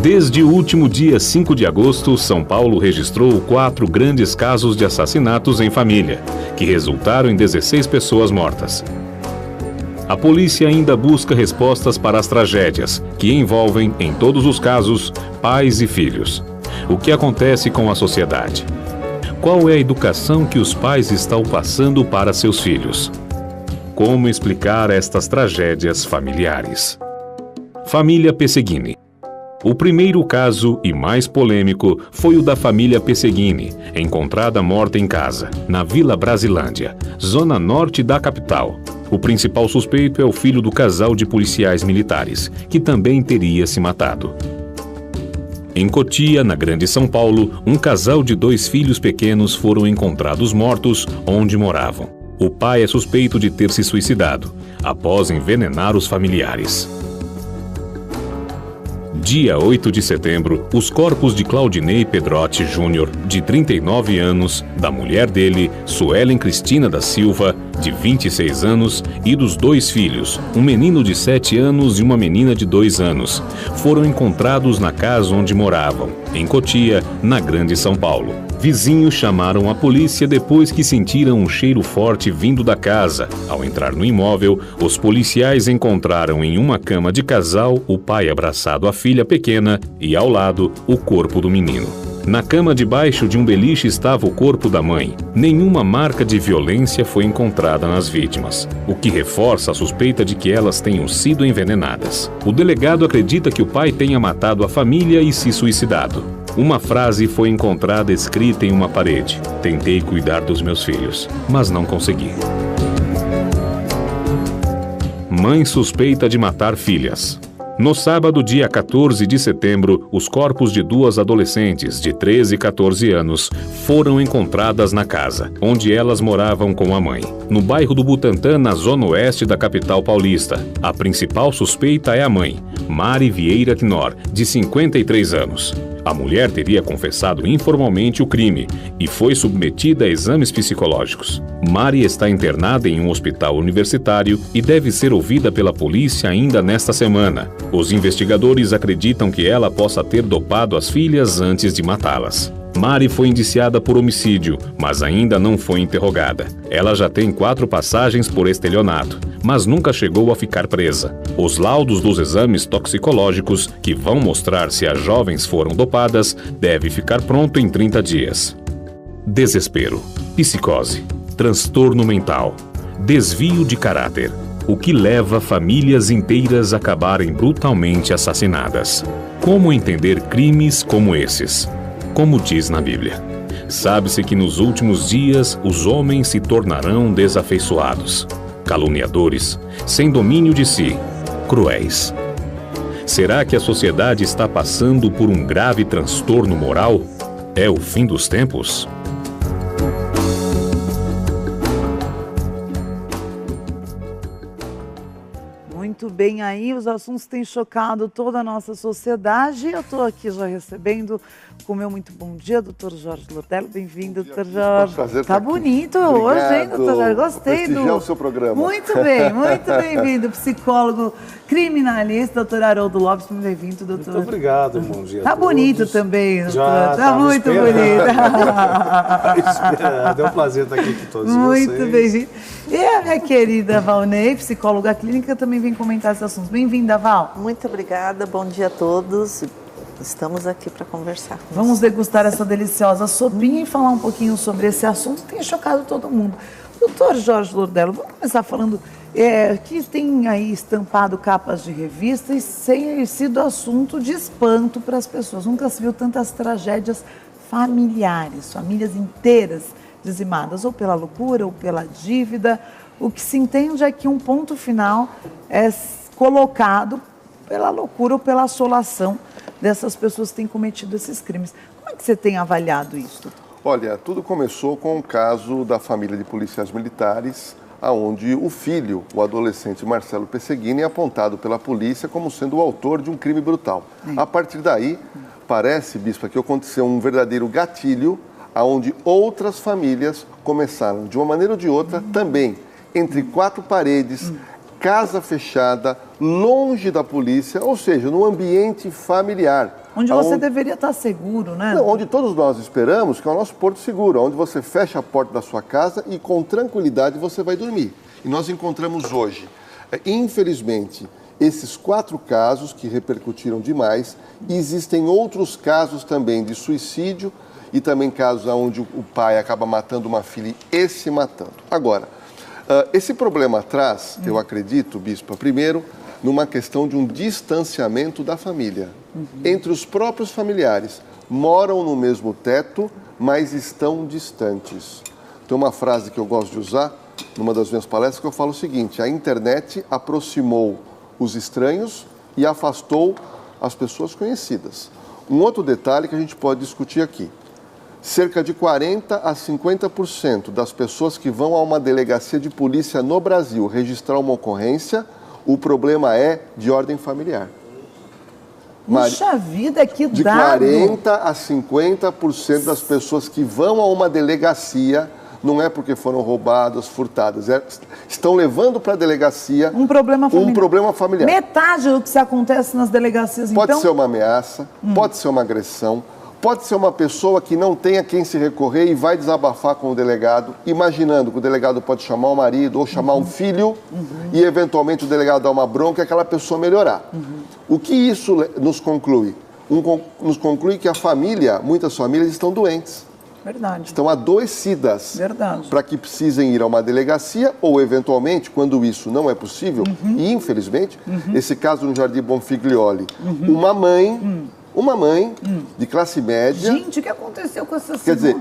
Desde o último dia 5 de agosto, São Paulo registrou 4 grandes casos de assassinatos em família, que resultaram em 16 pessoas mortas. A polícia ainda busca respostas para as tragédias, que envolvem, em todos os casos, pais e filhos. O que acontece com a sociedade? Qual é a educação que os pais estão passando para seus filhos? Como explicar estas tragédias familiares? Família Pesseguini. O primeiro caso, e mais polêmico, foi o da família Pesseguini, encontrada morta em casa, na Vila Brasilândia, zona norte da capital. O principal suspeito é o filho do casal de policiais militares, que também teria se matado. Em Cotia, na Grande São Paulo, um casal de 2 filhos pequenos foram encontrados mortos onde moravam. O pai é suspeito de ter se suicidado, após envenenar os familiares. Dia 8 de setembro, os corpos de Claudinei Pedrotti Júnior, de 39 anos, da mulher dele, Suelen Cristina da Silva, de 26 anos, e dos 2 filhos, um menino de 7 anos e uma menina de 2 anos, foram encontrados na casa onde moravam, em Cotia, na Grande São Paulo. Vizinhos chamaram a polícia depois que sentiram um cheiro forte vindo da casa. Ao entrar no imóvel, os policiais encontraram em uma cama de casal o pai abraçado à filha pequena e, ao lado, o corpo do menino. Na cama debaixo de um beliche estava o corpo da mãe. Nenhuma marca de violência foi encontrada nas vítimas, o que reforça a suspeita de que elas tenham sido envenenadas. O delegado acredita que o pai tenha matado a família e se suicidado. Uma frase foi encontrada escrita em uma parede: "Tentei cuidar dos meus filhos, mas não consegui." Mãe suspeita de matar filhas. No sábado, dia 14 de setembro, os corpos de 2 adolescentes de 13 e 14 anos foram encontradas na casa, onde elas moravam com a mãe, no bairro do Butantã, na zona oeste da capital paulista. A principal suspeita é a mãe, Mari Vieira Knorr, de 53 anos. A mulher teria confessado informalmente o crime e foi submetida a exames psicológicos. Mari está internada em um hospital universitário e deve ser ouvida pela polícia ainda nesta semana. Os investigadores acreditam que ela possa ter dopado as filhas antes de matá-las. Mari foi indiciada por homicídio, mas ainda não foi interrogada. Ela já tem 4 passagens por estelionato, mas nunca chegou a ficar presa. Os laudos dos exames toxicológicos, que vão mostrar se as jovens foram dopadas, devem ficar pronto em 30 dias. Desespero, psicose, transtorno mental, desvio de caráter. O que leva famílias inteiras a acabarem brutalmente assassinadas. Como entender crimes como esses? Como diz na Bíblia, sabe-se que nos últimos dias os homens se tornarão desafeiçoados, caluniadores, sem domínio de si, cruéis. Será que a sociedade está passando por um grave transtorno moral? É o fim dos tempos? Muito bem, aí os assuntos têm chocado toda a nossa sociedade. Eu estou aqui já recebendo com o meu muito bom dia, doutor Jorge Lordello. Bem-vindo, doutor Jorge. Prazer tá bonito aqui. Hoje, hein, doutor Jorge? Gostei do o seu programa. Muito bem, muito bem-vindo. Psicólogo criminalista, doutor Haroldo Lopes. Bem-vindo, doutor. Muito obrigado, bom dia. Tá bonito também, doutor. Já tá muito bonito. É um prazer estar aqui com todos vocês. Muito bem-vindo. E a minha querida Valnei, psicóloga clínica, também vem comentar esses assuntos. Bem-vinda, Val. Muito obrigada, bom dia a todos. Estamos aqui para conversar. Vamos degustar essa deliciosa sopinha e falar um pouquinho sobre esse assunto que tem chocado todo mundo. Doutor Jorge Lordello, vamos começar falando que tem aí estampado capas de revistas sem sido assunto de espanto para as pessoas. Nunca se viu tantas tragédias familiares, famílias inteiras dizimadas, ou pela loucura, ou pela dívida. O que se entende é que um ponto final é colocado pela loucura ou pela assolação dessas pessoas que têm cometido esses crimes. Como é que você tem avaliado isso? Olha, tudo começou com o caso da família de policiais militares, onde o filho, o adolescente Marcelo Pesseguini, é apontado pela polícia como sendo o autor de um crime brutal. A partir daí, parece, bispa, que aconteceu um verdadeiro gatilho, onde outras famílias começaram, de uma maneira ou de outra, também, entre 4 paredes, casa fechada, longe da polícia, ou seja, no ambiente familiar. Onde você deveria estar seguro, né? Não, onde todos nós esperamos, que é o nosso porto seguro, onde você fecha a porta da sua casa e com tranquilidade você vai dormir. E nós encontramos hoje, infelizmente, esses 4 casos que repercutiram demais. Existem outros casos também de suicídio e também casos onde o pai acaba matando uma filha e se matando. Agora, esse problema traz, eu acredito, Bispa, primeiro, numa questão de um distanciamento da família. Entre os próprios familiares, moram no mesmo teto, mas estão distantes. Tem uma frase que eu gosto de usar, numa das minhas palestras, que eu falo o seguinte: a internet aproximou os estranhos e afastou as pessoas conhecidas. Um outro detalhe que a gente pode discutir aqui: cerca de 40% a 50% das pessoas que vão a uma delegacia de polícia no Brasil registrar uma ocorrência, o problema é de ordem familiar. Puxa vida, que de dado! De 40% a 50% das pessoas que vão a uma delegacia não é porque foram roubadas, furtadas, estão levando para a delegacia um problema familiar. Metade do que se acontece nas delegacias, pode então... ser uma ameaça, pode ser uma agressão, pode ser uma pessoa que não tem a quem se recorrer e vai desabafar com o delegado, imaginando que o delegado pode chamar o marido ou chamar um filho e, eventualmente, o delegado dar uma bronca e aquela pessoa melhorar. O que isso nos conclui? Nos conclui que a família, muitas famílias estão doentes. Verdade. Estão adoecidas. Verdade. Para que precisem ir a uma delegacia ou, eventualmente, quando isso não é possível, e, infelizmente, esse caso no Jardim Bonfiglioli, uma mãe de classe média... Gente, o que aconteceu com essa senhora? Quer dizer,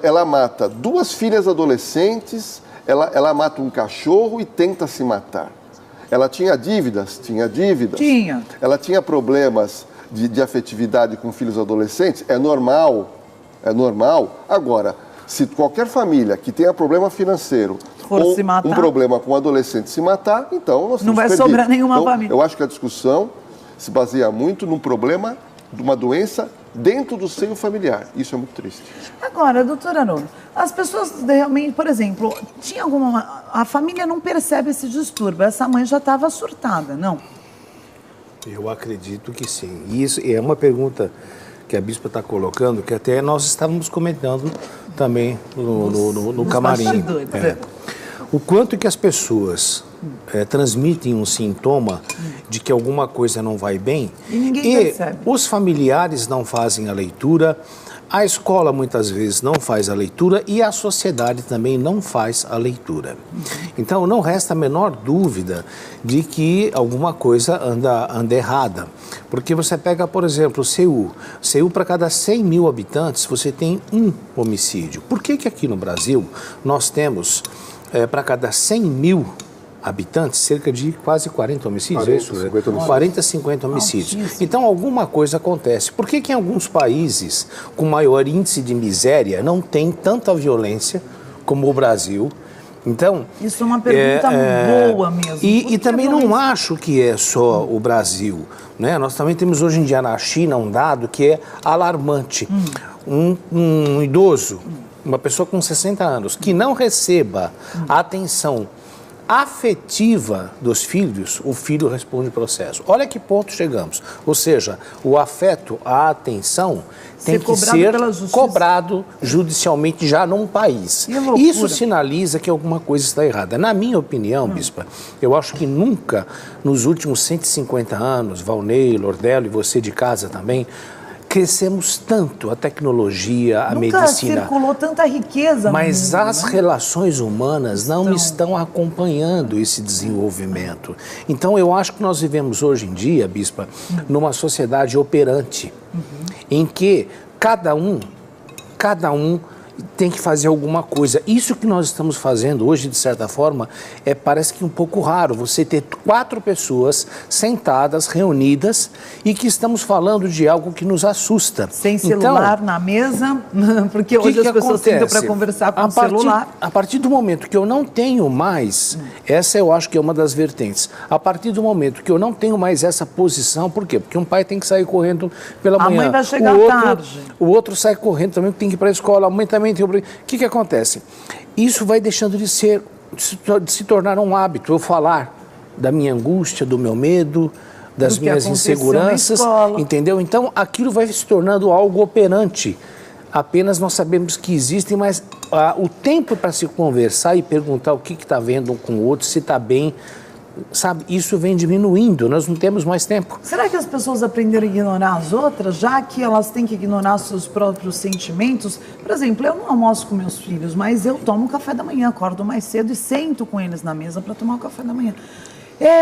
ela mata 2 filhas adolescentes, ela mata um cachorro e tenta se matar. Ela tinha dívidas? Tinha dívidas. Tinha. Ela tinha problemas de afetividade com filhos adolescentes? É normal. É normal. Agora, se qualquer família que tenha problema financeiro ou um problema com um adolescente se matar, então nós não vai perdido. sobrar nenhuma família. Eu acho que a discussão se baseia muito num problema de uma doença dentro do seio familiar. Isso é muito triste. Agora, doutora Haroldo, as pessoas realmente, por exemplo, a família não percebe esse distúrbio. Essa mãe já estava surtada, não? Eu acredito que sim. E isso é uma pergunta que a bispa está colocando, que até nós estávamos comentando também no camarim. O quanto que as pessoas transmitem um sintoma de que alguma coisa não vai bem e ninguém percebe. Os familiares não fazem a leitura, a escola muitas vezes não faz a leitura e a sociedade também não faz a leitura. Então não resta a menor dúvida de que alguma coisa anda errada. Porque você pega, por exemplo, Seul. Seul, para cada 100 mil habitantes, você tem um homicídio. Por que aqui no Brasil nós temos, para cada 100 mil habitantes, cerca de quase 40 homicídios? 40, 50 homicídios. Altíssimo. Então, alguma coisa acontece. Por que em alguns países com maior índice de miséria não tem tanta violência como o Brasil? Então, isso é uma pergunta boa mesmo. E também não acho que é só o Brasil, né? Nós também temos hoje em dia na China um dado que é alarmante. Um idoso, uma pessoa com 60 anos, que não receba a atenção afetiva dos filhos, o filho responde processo. Olha que ponto chegamos. Ou seja, o afeto, a atenção tem que ser cobrado judicialmente já num país. Isso sinaliza que alguma coisa está errada. Na minha opinião, bispa, eu acho que nunca nos últimos 150 anos, Valnei, Lordelo e você de casa também, crescemos tanto a tecnologia, a medicina. Nunca circulou tanta riqueza. Mas no mundo, as relações humanas não estão acompanhando esse desenvolvimento. Então eu acho que nós vivemos hoje em dia, bispa, numa sociedade operante, em que cada um tem que fazer alguma coisa. Isso que nós estamos fazendo hoje, de certa forma, parece que um pouco raro. Você ter 4 pessoas sentadas, reunidas, e que estamos falando de algo que nos assusta. Sem celular na mesa, porque hoje as pessoas sentam para conversar com o celular. A partir do momento que eu não tenho mais, essa eu acho que é uma das vertentes, a partir do momento que eu não tenho mais essa posição, por quê? Porque um pai tem que sair correndo pela manhã. A mãe vai chegar tarde. O outro sai correndo também, tem que ir para a escola, a mãe também. O que acontece? Isso vai deixando de se tornar um hábito, eu falar, da minha angústia, do meu medo, das minhas inseguranças, entendeu? Então, aquilo vai se tornando algo operante. Apenas nós sabemos que existem, mas o tempo para se conversar e perguntar o que está vendo um com o outro, se está bem, sabe, isso vem diminuindo, nós não temos mais tempo. Será que as pessoas aprenderam a ignorar as outras, já que elas têm que ignorar seus próprios sentimentos? Por exemplo, eu não almoço com meus filhos, mas eu tomo café da manhã, acordo mais cedo e sento com eles na mesa para tomar o café da manhã.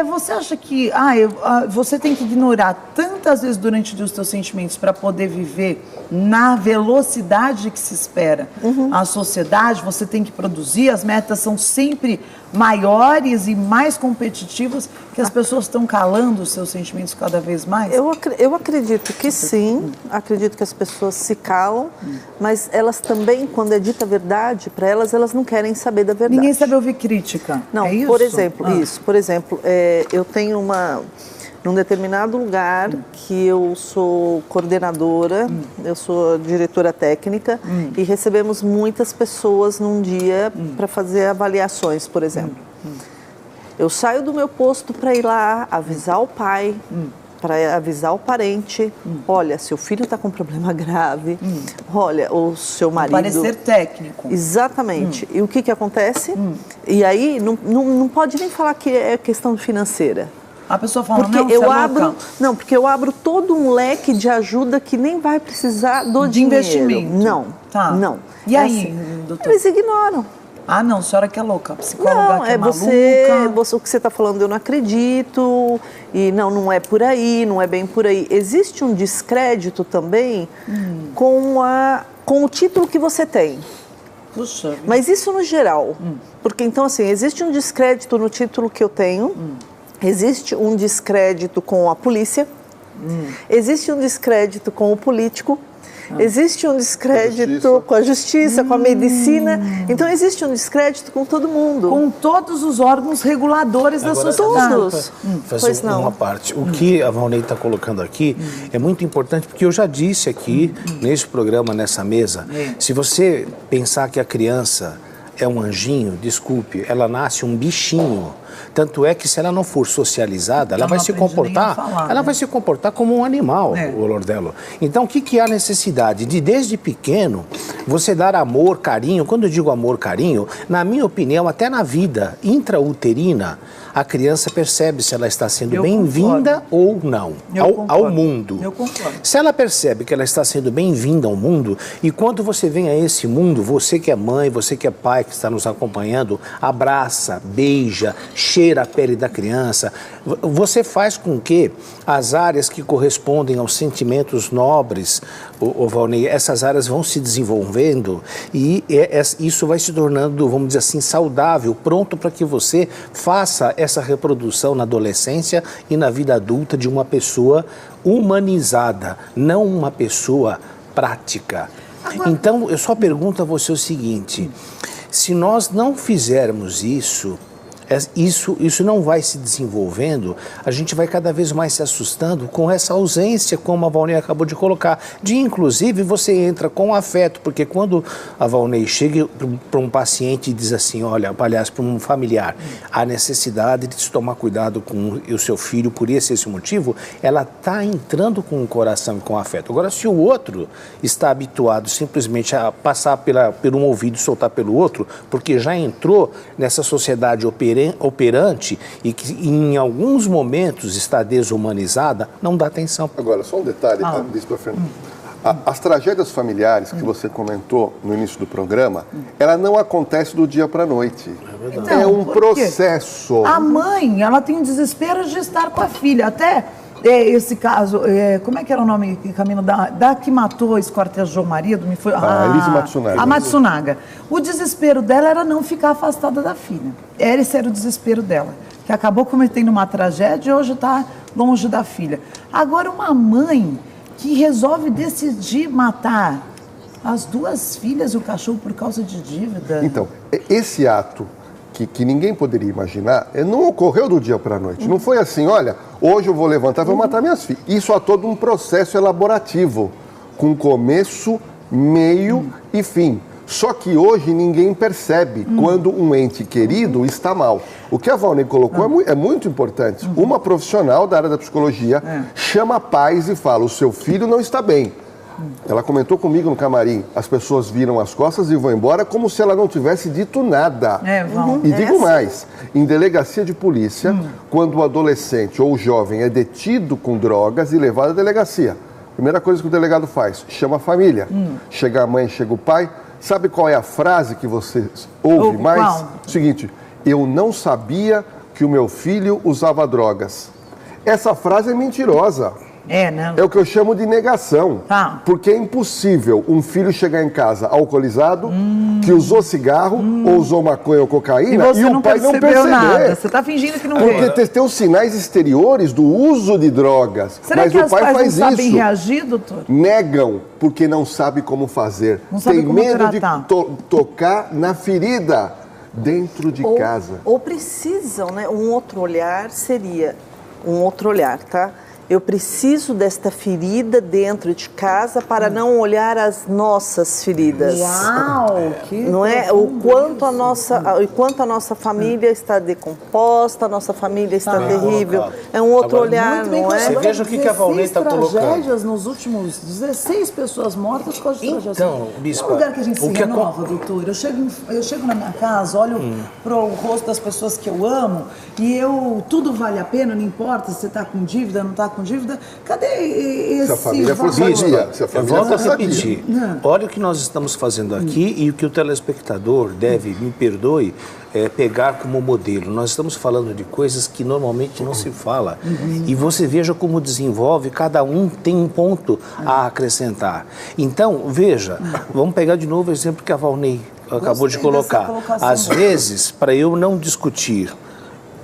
Você acha que você tem que ignorar tantas vezes durante o dia os seus sentimentos para poder viver na velocidade que se espera? A sociedade, você tem que produzir, as metas são sempre maiores e mais competitivas, que as pessoas estão calando os seus sentimentos cada vez mais? Eu acredito que sim, acredito que as pessoas se calam, mas elas também, quando é dita a verdade, para elas não querem saber da verdade. Ninguém sabe ouvir crítica. Não, é isso? Por exemplo, eu tenho num determinado lugar que eu sou coordenadora, eu sou diretora técnica e recebemos muitas pessoas num dia para fazer avaliações, por exemplo. Eu saio do meu posto para ir lá avisar o pai, para avisar o parente, olha, seu filho está com um problema grave, olha, o seu marido... Parecer técnico. Exatamente. E o que acontece? E aí, não pode nem falar que é questão financeira. A pessoa fala, porque porque eu abro todo um leque de ajuda que nem vai precisar do dinheiro. Investimento. Não, não. E aí, doutor? Eles ignoram. Ah, não, a senhora que é louca, a psicóloga que é o que você está falando eu não acredito, e não é por aí, não é bem por aí. Existe um descrédito também com o título que você tem. Puxa. Mas isso no geral, porque então assim, existe um descrédito no título que eu tenho, existe um descrédito com a polícia, existe um descrédito com o político, existe um descrédito com a justiça, com a medicina. Então existe um descrédito com todo mundo. Com todos os órgãos reguladores da sociedade. Todos. Fazer uma parte. O que a Valnei está colocando aqui é muito importante, porque eu já disse aqui, nesse programa, nessa mesa, se você pensar que a criança é um anjinho, desculpe, ela nasce um bichinho. Tanto é que se ela não for socializada, ela vai se comportar, vai se comportar como um animal, o Lordello. Então, o que há necessidade de, desde pequeno, você dar amor, carinho? Quando eu digo amor, carinho, na minha opinião, até na vida intrauterina, a criança percebe se ela está sendo bem-vinda ou não ao mundo. Eu concordo. Se ela percebe que ela está sendo bem-vinda ao mundo, e quando você vem a esse mundo, você que é mãe, você que é pai, que está nos acompanhando, abraça, beija, cheira a pele da criança, você faz com que as áreas que correspondem aos sentimentos nobres, Valnei, essas áreas vão se desenvolvendo e isso vai se tornando, vamos dizer assim, saudável, pronto para que você faça essa reprodução na adolescência e na vida adulta de uma pessoa humanizada, não uma pessoa prática. Então, eu só pergunto a você o seguinte, se nós não fizermos isso não vai se desenvolvendo, a gente vai cada vez mais se assustando com essa ausência, como a Valnei acabou de colocar, de inclusive você entra com afeto, porque quando a Valnei chega para um paciente e diz assim, olha, aliás, para um familiar, a necessidade de se tomar cuidado com o seu filho por esse motivo, ela está entrando com o coração e com afeto. Agora, se o outro está habituado simplesmente a passar por um ouvido e soltar pelo outro, porque já entrou nessa sociedade operante e que em alguns momentos está desumanizada, não dá atenção. Agora, só um detalhe, disso para frente. As tragédias familiares que você comentou no início do programa, ela não acontece do dia para a noite. É um processo. A mãe, ela tem um desespero de estar com a filha. Até esse caso, como é que era o nome, Camilo, da que matou, esquartejou o marido? Elise Matsunaga. A Matsunaga. O desespero dela era não ficar afastada da filha. Esse era o desespero dela, que acabou cometendo uma tragédia e hoje está longe da filha. Agora, uma mãe que resolve decidir matar as duas filhas e o cachorro por causa de dívida. Então, esse ato que ninguém poderia imaginar, não ocorreu do dia para a noite. Não foi assim, olha, hoje eu vou levantar e vou matar minhas filhas. Isso há todo um processo elaborativo, com começo, meio e fim. Só que hoje ninguém percebe quando um ente querido está mal. O que a Valnei colocou é muito importante. Uma profissional da área da psicologia chama pais e fala, o seu filho não está bem. Ela comentou comigo no camarim, as pessoas viram as costas e vão embora como se ela não tivesse dito nada. E digo mais, em delegacia de polícia, quando o adolescente ou o jovem é detido com drogas e levado à delegacia, primeira coisa que o delegado faz, chama a família. Chega a mãe, chega o pai. Sabe qual é a frase que você ouve mais? Qual? Seguinte, eu não sabia que o meu filho usava drogas. Essa frase é mentirosa. Né? É o que eu chamo de negação. Tá. Porque é impossível um filho chegar em casa alcoolizado, que usou cigarro, ou usou maconha ou cocaína, e o pai não perceber. Nada. Você está fingindo que não Porque vê. tem os sinais exteriores do uso de drogas. Será mas que o os pai pais faz não sabem isso. reagir, doutor? Negam porque não sabe como fazer. Não sabe tem como medo tratar. de tocar na ferida dentro de casa. Ou precisam, né? Um outro olhar seria, um outro olhar, tá? Eu preciso desta ferida dentro de casa para não olhar as nossas feridas. Uau! Que Não é? O quanto a nossa família está decomposta, a nossa família está terrível. colocado. É um outro Agora, olhar, Muito bem não é? Você veja o que a Valnei está colocando. tragédias nos últimos 16 pessoas mortas com as tragédias. Então, Bispa, É um lugar que a gente se o que renova, doutor. Eu chego na minha casa, olho para o rosto das pessoas que eu amo e tudo vale a pena, não importa se você está com dívida, não está com dívida. Cadê esse Se a família for valor? sadia. Se a Eu família volto for a sadia. repetir. Olha o que nós estamos fazendo aqui e o que o telespectador deve, me perdoe, pegar como modelo. Nós estamos falando de coisas que normalmente não se fala. E você veja como desenvolve, cada um tem um ponto a acrescentar. Então, veja, vamos pegar de novo o exemplo que a Valnei acabou de Gostei dessa colocar. colocação. Às vezes, para eu não discutir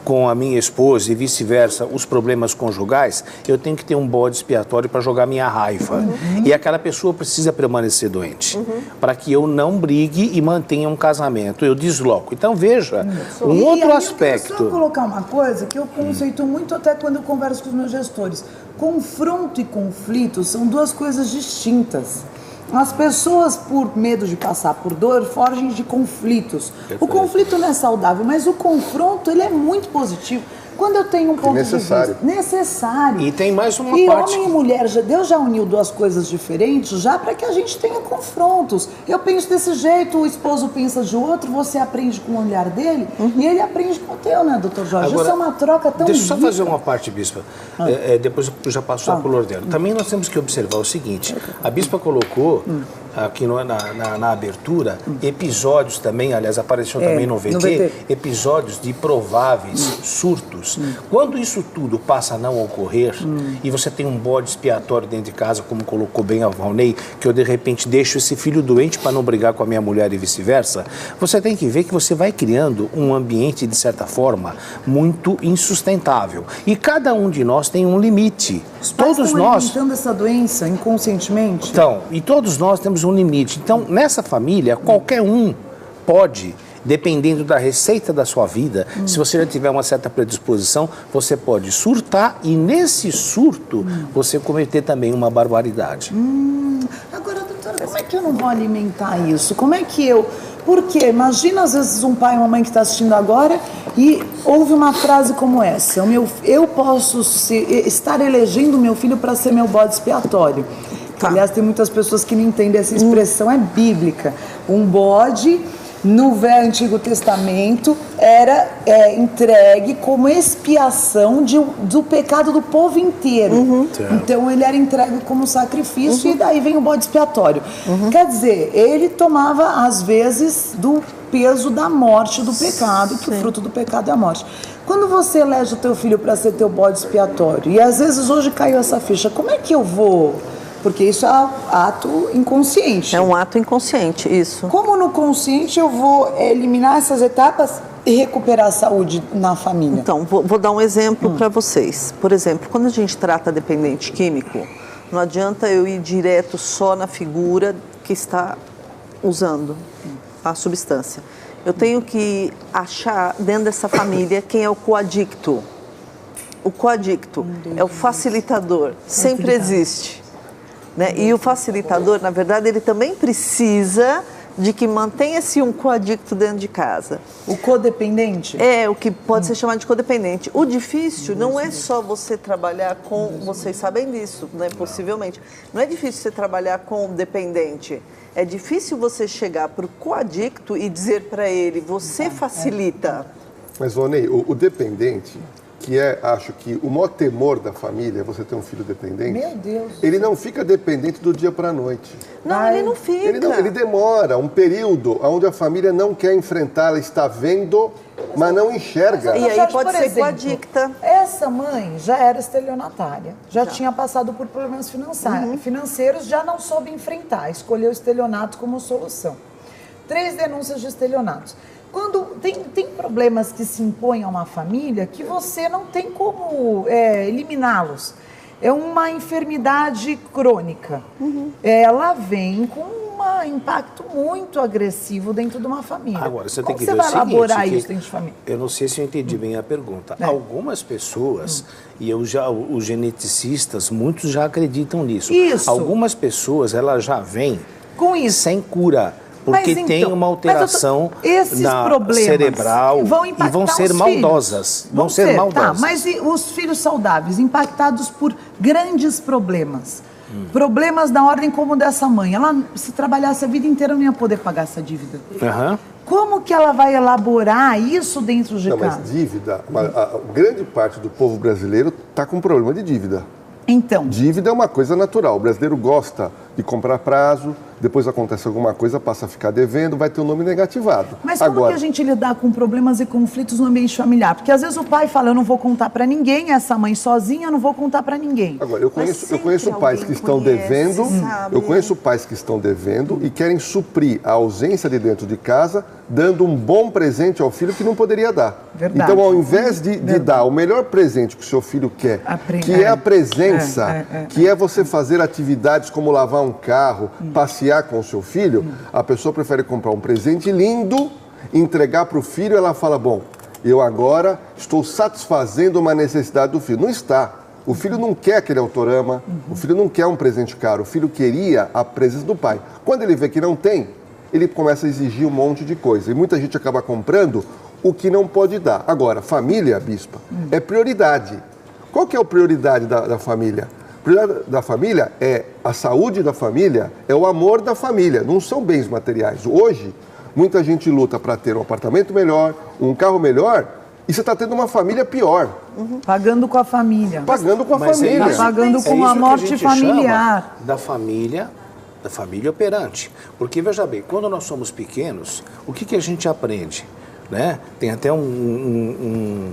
com a minha esposa e vice-versa, os problemas conjugais, eu tenho que ter um bode expiatório para jogar minha raiva. E aquela pessoa precisa permanecer doente, para que eu não brigue e mantenha um casamento, eu desloco. Então, veja, um outro Eu quero aspecto. só colocar uma coisa que eu conceito muito até quando eu converso com os meus gestores. Confronto e conflito são duas coisas distintas. As pessoas, por medo de passar por dor, fogem de conflitos. O conflito não é saudável, mas o confronto ele é muito positivo. Quando eu tenho um ponto necessário. de vista necessário. E tem mais uma e parte. homem e mulher, Deus já uniu duas coisas diferentes já para que a gente tenha confrontos. Eu penso desse jeito, o esposo pensa de outro, você aprende com o olhar dele e ele aprende com o teu, né, doutor Jorge? Agora, isso é uma troca tão deixa eu só rica. fazer uma parte, Bispa. Depois eu já passo a por ordem. Também nós temos que observar o seguinte. A Bispa colocou aqui na abertura episódios também, aliás, apareceu também no VT, episódios de prováveis surtos. Quando isso tudo passa a não ocorrer e você tem um bode expiatório dentro de casa, como colocou bem a Valnei, que eu de repente deixo esse filho doente para não brigar com a minha mulher e vice-versa, você tem que ver que você vai criando um ambiente, de certa forma, muito insustentável. E cada um de nós tem um limite. Todos nós alimentando essa doença inconscientemente. Então, e todos nós temos um limite. Então, nessa família, qualquer um pode, dependendo da receita da sua vida, se você já tiver uma certa predisposição, você pode surtar e nesse surto você cometer também uma barbaridade. Agora, doutora, como é que eu não vou alimentar isso? Como é que eu... Porque imagina às vezes um pai e uma mãe que está assistindo agora e ouve uma frase como essa: eu posso estar elegendo meu filho para ser meu bode expiatório. Aliás, tem muitas pessoas que não entendem essa expressão, é bíblica. Um bode, no Velho Antigo Testamento, era entregue como expiação do pecado do povo inteiro. Então, ele era entregue como sacrifício e daí vem o bode expiatório. Quer dizer, ele tomava, às vezes, do peso da morte do pecado, que o fruto do pecado é a morte. Quando você elege o teu filho para ser teu bode expiatório, e às vezes hoje caiu essa ficha, como é que eu vou... Porque isso é um ato inconsciente. É um ato inconsciente, isso. Como no consciente eu vou eliminar essas etapas e recuperar a saúde na família? Então, vou dar um exemplo para vocês. Por exemplo, quando a gente trata dependente químico, não adianta eu ir direto só na figura que está usando a substância. Eu tenho que achar dentro dessa família quem é o coadicto. O coadicto é o facilitador, sempre existe. Né? E o facilitador, na verdade, ele também precisa de que mantenha-se um coadicto dentro de casa. O codependente? É, o que pode ser chamado de codependente. O difícil não é só você trabalhar com... Vocês sabem disso, né? Possivelmente. Não é difícil você trabalhar com o dependente. É difícil você chegar para o coadicto e dizer para ele, você facilita. Mas, Vonei, o dependente, que é, acho que o maior temor da família é você ter um filho dependente. Meu Deus. Ele não fica dependente do dia para a noite. Não, ele não fica. Ele demora um período onde a família não quer enfrentar, ela está vendo, mas não enxerga. E aí pode ser coadicta. Essa mãe já era estelionatária, já tinha passado por problemas financeiros, já não soube enfrentar, escolheu o estelionato como solução. 3 denúncias de estelionatos. Quando tem problemas que se impõem a uma família que você não tem como eliminá-los. É uma enfermidade crônica. Ela vem com um impacto muito agressivo dentro de uma família. Agora, você Como tem que ver você vai o seguinte, elaborar isso dentro de família? Eu não sei se eu entendi bem a pergunta. Algumas pessoas, e os geneticistas, muitos já acreditam nisso. Isso. Algumas pessoas, elas já vêm Com isso. sem cura. Porque tem uma alteração cerebral e vão ser maldosas. Vão ser maldosas. Tá, mas e os filhos saudáveis, impactados por grandes problemas? Problemas da ordem como dessa mãe. Ela, se trabalhasse a vida inteira, não ia poder pagar essa dívida. Como que ela vai elaborar isso dentro de casa? Mas dívida, a grande parte do povo brasileiro está com problema de dívida. Então. Dívida é uma coisa natural. O brasileiro gosta de comprar prazo, depois acontece alguma coisa, passa a ficar devendo, vai ter um nome negativado. Mas como que a gente lidar com problemas e conflitos no ambiente familiar? Porque às vezes o pai fala, eu não vou contar para ninguém, essa mãe sozinha, eu não vou contar para ninguém. Agora, eu conheço pais que estão devendo, eu conheço pais que estão devendo e querem suprir a ausência de dentro de casa, dando um bom presente ao filho que não poderia dar. Verdade. Então, ao invés de dar o melhor presente que o seu filho quer, que é a presença, que é você fazer atividades como lavar um carro, passear com o seu filho, a pessoa prefere comprar um presente lindo, entregar para o filho e ela fala, bom, eu agora estou satisfazendo uma necessidade do filho. Não está. O filho não quer aquele autorama, o filho não quer um presente caro, o filho queria a presença do pai. Quando ele vê que não tem, ele começa a exigir um monte de coisa. E muita gente acaba comprando o que não pode dar. Agora, família, bispa, é prioridade. Qual que é a prioridade da família? A prioridade da família é a saúde da família, é o amor da família, não são bens materiais. Hoje, muita gente luta para ter um apartamento melhor, um carro melhor, e você está tendo uma família pior. Pagando com a família. Pagando com a família. Está pagando com a morte familiar. Da família operante. Porque, veja bem, quando nós somos pequenos, o que a gente aprende? Né? Tem até um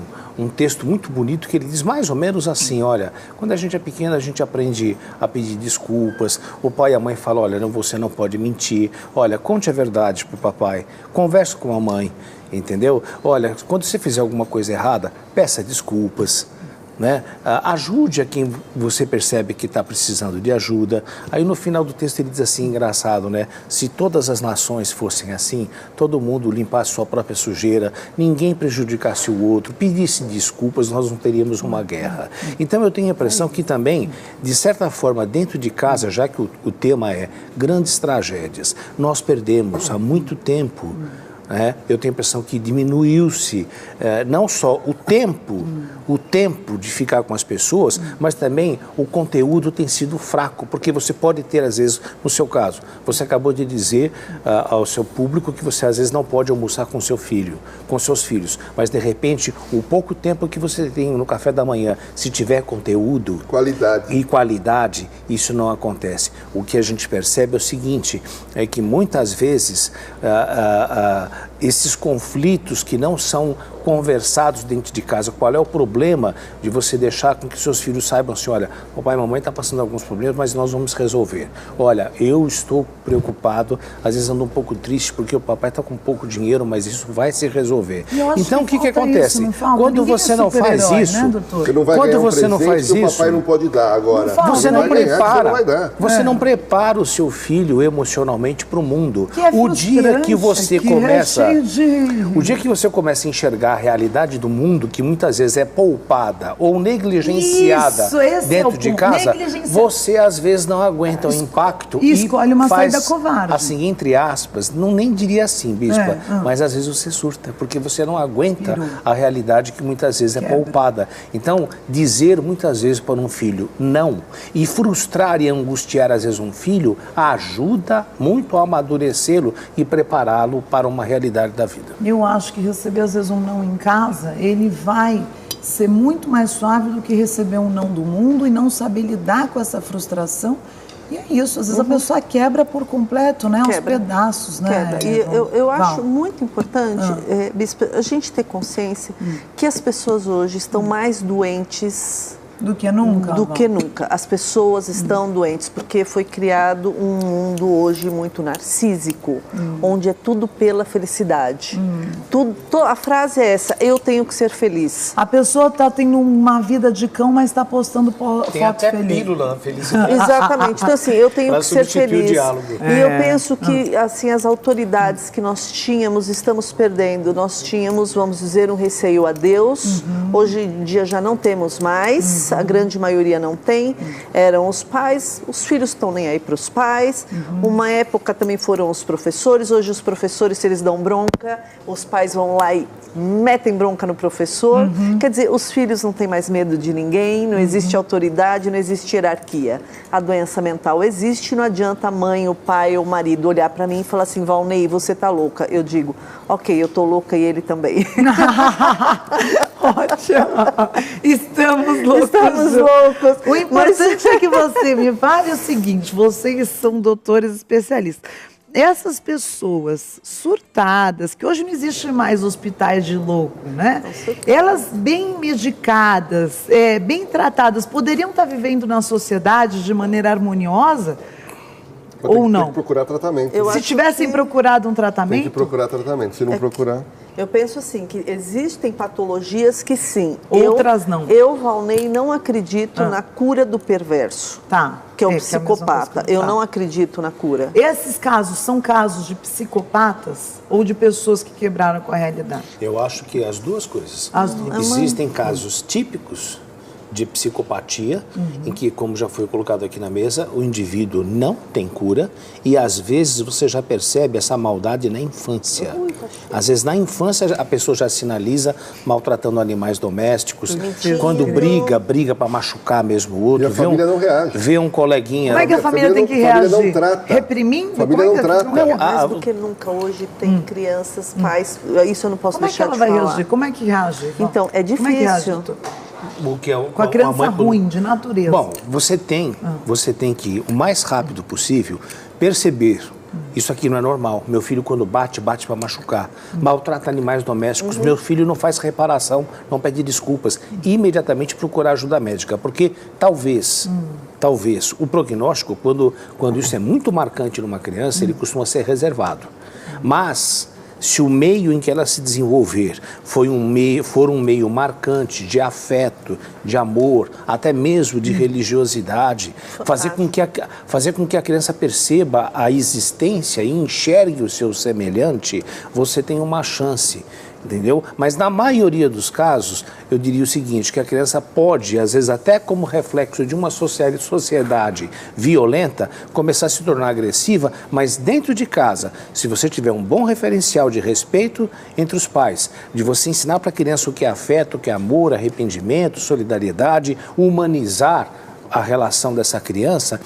texto muito bonito que ele diz mais ou menos assim, olha, quando a gente é pequeno a gente aprende a pedir desculpas, o pai e a mãe falam, olha, você não pode mentir, olha, conte a verdade pro papai, converse com a mãe, entendeu? Olha, quando você fizer alguma coisa errada, peça desculpas. Né? Ajude a quem você percebe que está precisando de ajuda. Aí no final do texto ele diz assim, engraçado, né? Se todas as nações fossem assim, todo mundo limpasse sua própria sujeira, ninguém prejudicasse o outro, pedisse desculpas, nós não teríamos uma guerra. Então eu tenho a impressão que também, de certa forma, dentro de casa, já que o tema é grandes tragédias, nós perdemos há muito tempo. Eu tenho a impressão que diminuiu-se não só o tempo de ficar com as pessoas, mas também o conteúdo tem sido fraco, porque você pode ter, às vezes, no seu caso, você acabou de dizer ao seu público que você, às vezes, não pode almoçar com seu filho, com seus filhos, mas, de repente, o pouco tempo que você tem no café da manhã, se tiver conteúdo e qualidade, isso não acontece. O que a gente percebe é o seguinte, é que muitas vezes esses conflitos que não são conversados dentro de casa, qual é o problema de você deixar com que seus filhos saibam assim, olha, papai e mamãe estão passando alguns problemas, mas nós vamos resolver. Olha, eu estou preocupado, às vezes ando um pouco triste porque o papai está com pouco dinheiro, mas isso vai se resolver. Então, o que acontece? Quando você não faz isso, quando você não faz isso, o papai não pode dar agora. Você não prepara, você não prepara o seu filho emocionalmente para o mundo. O dia que você começa cheio de... O dia que você começa a enxergar a realidade do mundo, que muitas vezes é poupada ou negligenciada dentro de casa, você às vezes não aguenta o impacto e escolhe uma faz, saída covarde. assim, entre aspas, não nem diria assim, bispa, mas às vezes você surta, porque você não aguenta a realidade que muitas vezes é poupada. Então, dizer muitas vezes para um filho não, e frustrar e angustiar às vezes um filho, ajuda muito a amadurecê-lo e prepará-lo para uma realidade da vida. Eu acho que receber às vezes um não em casa, ele vai ser muito mais suave do que receber um não do mundo e não saber lidar com essa frustração. E é isso, às vezes a pessoa quebra por completo, né? Aos pedaços, né? Quebra. E eu acho muito importante, bispa, a gente ter consciência que as pessoas hoje estão mais doentes do que nunca. Do que nunca. As pessoas estão doentes porque foi criado um mundo hoje muito narcísico, onde é tudo pela felicidade. A frase é essa, eu tenho que ser feliz. A pessoa está tendo uma vida de cão, mas está postando foto Tem até feliz. Pílula, felicidade. Exatamente. Então, assim, eu tenho que ser feliz. O diálogo. E eu penso que, assim, as autoridades que nós tínhamos, estamos perdendo. Nós tínhamos, vamos dizer, um receio a Deus. Hoje em dia já não temos mais. A grande maioria não tem, eram os pais, os filhos estão nem aí para os pais, uma época também foram os professores, hoje os professores, se eles dão bronca, os pais vão lá e metem bronca no professor, quer dizer, os filhos não têm mais medo de ninguém, não existe autoridade, não existe hierarquia. A doença mental existe, não adianta a mãe, o pai ou o marido olhar para mim e falar assim, Valnei, você tá louca. Eu digo, ok, eu tô louca e ele também. Ótimo! Estamos loucos. Estamos loucos. O importante é que você me fale o seguinte, vocês são doutores especialistas. Essas pessoas surtadas, que hoje não existe mais hospitais de louco, né? Elas bem medicadas, bem tratadas, poderiam estar vivendo na sociedade de maneira harmoniosa? Ou não? Tem que procurar tratamento. Se tivessem procurado um tratamento? Tem que procurar tratamento. Se não procurar... Eu penso assim, que existem patologias que sim. Outras não. Eu, Valnei, não acredito na cura do perverso. Tá. Que é o psicopata. Eu não acredito na cura. Esses casos são casos de psicopatas ou de pessoas que quebraram com a realidade? Eu acho que as duas coisas. As duas. Existem casos típicos de psicopatia, em que, como já foi colocado aqui na mesa, o indivíduo não tem cura e às vezes você já percebe essa maldade na infância. Às vezes na infância a pessoa já sinaliza maltratando animais domésticos. Quando briga para machucar mesmo o outro. E a família não reage. Vê um coleguinha... Como é que a família tem que reagir? Não trata. Reprimindo? A família não trata. Mais do que nunca hoje tem crianças, pais... Isso eu não posso deixar de falar. Como é que ela vai reagir? Como é que reage? Então, é difícil. Como é que reage? Com a criança ruim, de natureza. Bom, você tem que, o mais rápido possível, perceber, isso aqui não é normal. Meu filho, quando bate para machucar. Maltrata animais domésticos. Meu filho não faz reparação, não pede desculpas. Imediatamente procurar ajuda médica, porque talvez, o prognóstico, quando isso é muito marcante numa criança, ele costuma ser reservado. Mas... se o meio em que ela se desenvolver for um meio marcante de afeto, de amor, até mesmo de religiosidade, fazer com que a criança perceba a existência e enxergue o seu semelhante, você tem uma chance. Entendeu? Mas na maioria dos casos, eu diria o seguinte, que a criança pode, às vezes até como reflexo de uma sociedade violenta, começar a se tornar agressiva, mas dentro de casa, se você tiver um bom referencial de respeito entre os pais, de você ensinar para a criança o que é afeto, o que é amor, arrependimento, solidariedade, humanizar a relação dessa criança,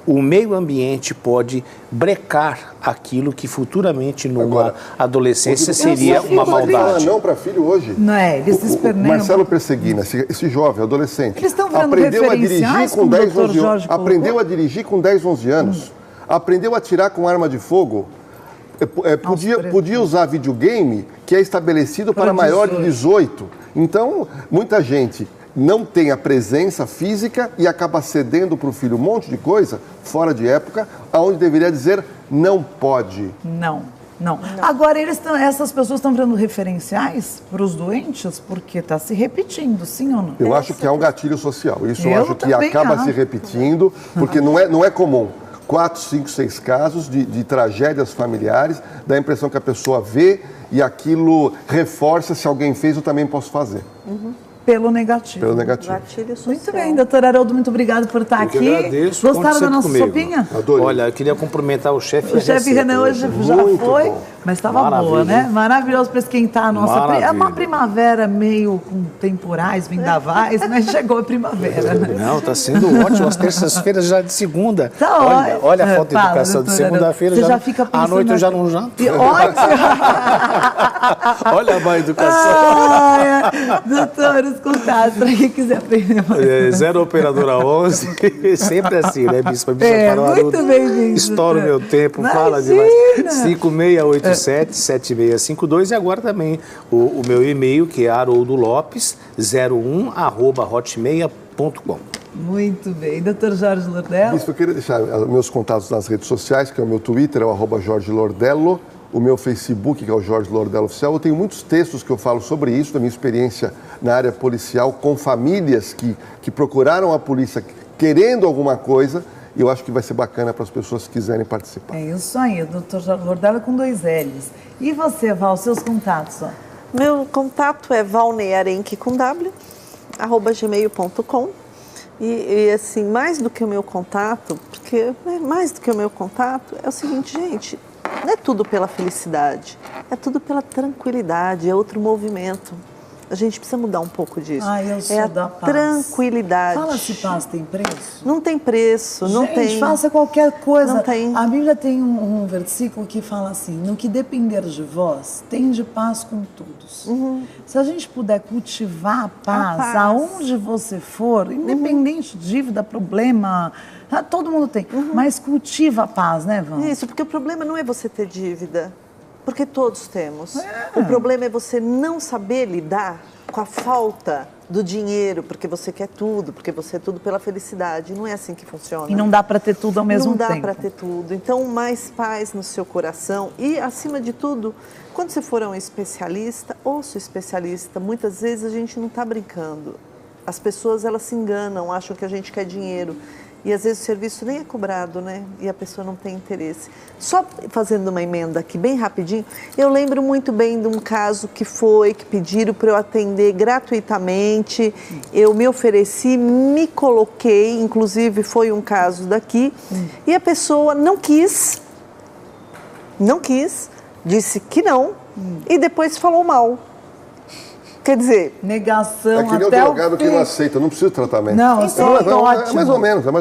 o meio ambiente pode brecar aquilo que futuramente numa adolescência seria uma maldade. Não para filho hoje. Não é, eles se esperneiam. Marcelo Perseguina, esse jovem, adolescente, eles estão vendo aprendeu a dirigir com 10, 11 anos. Aprendeu a dirigir com 10, 11 anos. Aprendeu a atirar com arma de fogo. Podia usar videogame que é estabelecido para maior de 18. Então, muita gente não tem a presença física e acaba cedendo para o filho um monte de coisa fora de época, aonde deveria dizer não pode. Não. Agora, essas pessoas estão virando referenciais para os doentes porque está se repetindo, sim ou não? Eu acho que há um gatilho social. Isso eu acho que acaba se repetindo, porque não é comum. 4, 5, 6 casos de tragédias familiares, dá a impressão que a pessoa vê e aquilo reforça se alguém fez, eu também posso fazer. Pelo negativo. Pelo negativo. Gatilho social. Muito bem, doutor Haroldo, muito obrigado por estar Eu que aqui. agradeço, Gostaram conte da nossa sempre comigo. sopinha? Adorei. Olha, eu queria cumprimentar o chefe. O chefe Renan hoje já Muito foi, bom. mas estava Maravilha, boa, né? hein? Maravilhoso para esquentar a nossa... É Maravilha. uma primavera meio com temporais, vendavais, mas chegou a primavera, né? Não, está sendo ótimo. As terças-feiras já de segunda. Tá olha, ótimo. olha a falta de Fala, educação de doutora, segunda-feira. você já fica à noite eu já não janto. Ótimo! Olha a má educação. Doutor, os contatos, para quem quiser aprender mais. 0 operadora 11, sempre assim, né, Bispo? Muito bem-vindo. Estoura o meu tempo, Imagina. fala demais. 5687-7652 e agora também o meu e-mail, que é haroldolopes01@hotmail.com. Muito bem. Doutor Jorge Lordello. Isso, eu queria deixar meus contatos nas redes sociais, que é o meu Twitter, é o @Jorge Lordello, o meu Facebook, que é o Jorge Lordello Oficial. Eu tenho muitos textos que eu falo sobre isso, da minha experiência na área policial, com famílias que procuraram a polícia querendo alguma coisa, e eu acho que vai ser bacana para as pessoas que quiserem participar. É isso aí, doutor Jorge Lordello com 2 L's. E você, Val, seus contatos? Ó. Meu contato é valnearenque com W, @gmail.com. E assim, mais do que o meu contato, porque mais do que o meu contato é o seguinte, gente, não é tudo pela felicidade, é tudo pela tranquilidade, é outro movimento. A gente precisa mudar um pouco disso. Eu sou é a da paz. tranquilidade. Fala se paz tem preço. Não tem preço, não Gente, tem. faça qualquer coisa. Não tem. A Bíblia tem um versículo que fala assim: no que depender de vós, tende paz com todos. Se a gente puder cultivar a paz, aonde você for, independente de dívida, problema, todo mundo tem, mas cultiva a paz, né, Val? Isso, porque o problema não é você ter dívida, porque todos temos. O problema é você não saber lidar com a falta do dinheiro, porque você quer tudo, porque você é tudo pela felicidade. Não é assim que funciona. E não dá para ter tudo ao mesmo tempo. Não dá para ter tudo. Então, mais paz no seu coração e, acima de tudo, quando você for um especialista, ouça o especialista. Muitas vezes a gente não está brincando. As pessoas, elas se enganam, acham que a gente quer dinheiro. E às vezes o serviço nem é cobrado, né? E a pessoa não tem interesse. Só fazendo uma emenda aqui bem rapidinho, eu lembro muito bem de um caso que pediram para eu atender gratuitamente. Eu me ofereci, me coloquei, inclusive foi um caso daqui, e a pessoa não quis, disse que não, e depois falou mal. Quer dizer... Negação é que nem até o drogado que não aceita, não preciso de tratamento. Não, isso é ótimo. É mais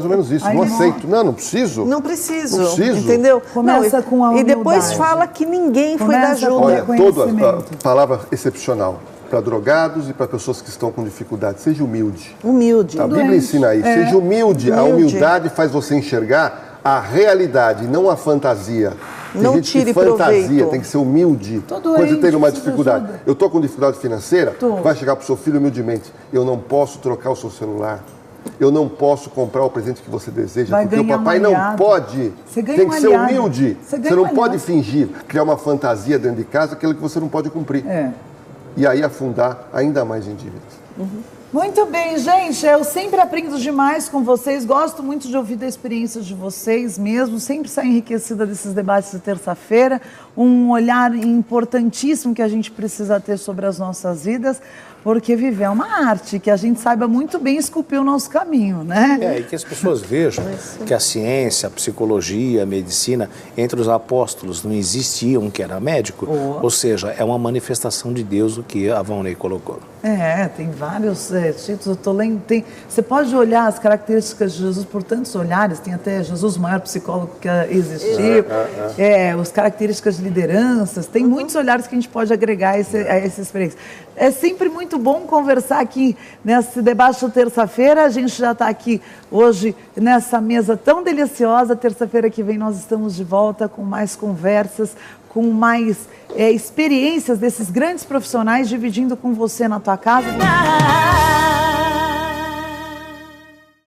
ou menos isso, não aceito. Não preciso. Não preciso, Não preciso. entendeu? Começa com a E depois humildade. fala que ninguém foi dar Começa com ajuda. Olha, toda a reconhecimento. palavra excepcional para drogados e para pessoas que estão com dificuldade. Seja humilde. Humilde. A Bíblia ensina isso. Seja humilde. A humildade faz você enxergar a realidade, não a fantasia. Tem Não gente tire que fantasia, proveito. tem que ser humilde. Tô Quando doente, você tem uma preciso de dificuldade. ajuda. Eu estou com dificuldade financeira, Tô. vai chegar para o seu filho humildemente. Eu não posso trocar o seu celular. Eu não posso comprar o presente que você deseja, Vai porque o ganhar papai um não aliado. pode. Você ganha Tem um que ser aliado. humilde. Você Você ganha não um pode aliado. fingir, criar uma fantasia dentro de casa, aquilo que você não pode cumprir. E aí afundar ainda mais em dívidas. Muito bem, gente. Eu sempre aprendo demais com vocês. Gosto muito de ouvir da experiência de vocês mesmo. Sempre saio enriquecida desses debates de terça-feira. Um olhar importantíssimo que a gente precisa ter sobre as nossas vidas, porque viver é uma arte, que a gente saiba muito bem esculpir o nosso caminho, né? E que as pessoas vejam que a ciência, a psicologia, a medicina, entre os apóstolos não existia um que era médico, ou seja, é uma manifestação de Deus o que a Valnei colocou. Tem vários títulos, eu tô lendo, você pode olhar as características de Jesus por tantos olhares, tem até Jesus, o maior psicólogo que existiu, as características de lideranças, tem muitos olhares que a gente pode agregar a essa experiência. É sempre muito bom conversar aqui nesse debate de terça-feira. A gente já está aqui hoje nessa mesa tão deliciosa. Terça-feira que vem nós estamos de volta com mais conversas, com mais experiências desses grandes profissionais dividindo com você na tua casa.